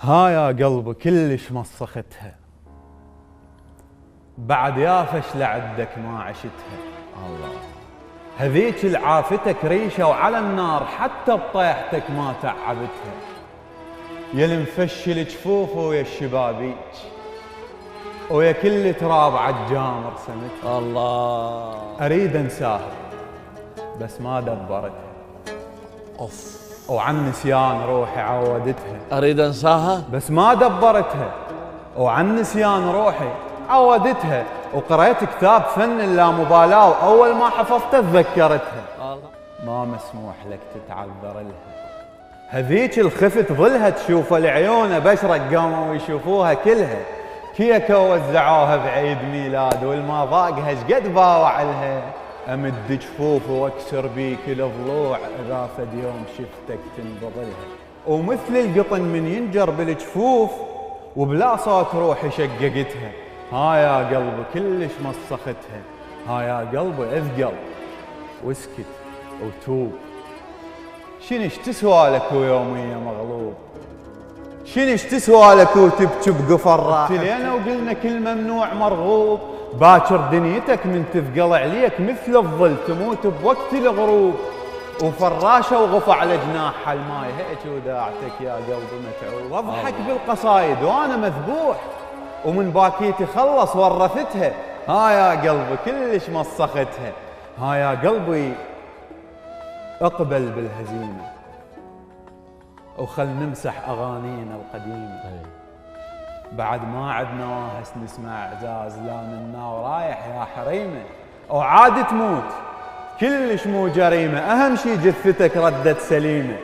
ها يا قلبي كلش مسختها، بعد يا فشلة عدك ما عشتها. الله. هذيك العافتك ريشة وعلى النار حتى بطيحتك ما تعبتها. يا المفشل جفوفه ويا الشبابيك ويا كل تراب عالجامر سمتها. الله. اريد انساها بس ما دبرتها. اوف. وعن نسيان روحي عودتها. اريد انساها بس ما دبرتها. وعن نسيان روحي عودتها. وقرأت كتاب فن اللامبالاة وأول ما حفظته تذكرتها. الله. ما مسموح لك تتعذر لها. هذيك الخفت ظلها تشوف العيون بشرك قاموا يشوفوها كلها. كيكة وزعوها بعيد ميلاد والما ضاقها شقد باوع لها. أمد جفوف واكسر بيك الضلوع إذا فد يوم شفتك تنبضلها. ومثل القطن من ينجر بالجفوف وبلا صوت روحي شققتها. ها يا قلبي كلش مسختها. ها يا قلبي اثقل واسكت وتوب. شنش تسوى لك ويومية مغلوب؟ شنش تسوى لك وتبكي بقفر راحتك؟ ابتلينا وقلنا كل ممنوع مرغوب. باكر دنيتك من تثقل عليك مثل الظل تموت بوقت الغروب. وفراشة وغفى على جناحها الماي هيك وداعتك يا قلبي متعوب. اضحك بالقصايد وانا مذبوح ومن باكيتي خلص ورثتها. ها يا قلبي كلش مسختها. ها يا قلبي اقبل بالهزيمة وخل نمسح اغانينا القديمة. بعد ما عدنا واهس نسمع اعزاز لا منا ورايح يا حريمة. وعاد تموت كلش مو جريمة. اهم شي جثتك ردت سليمة.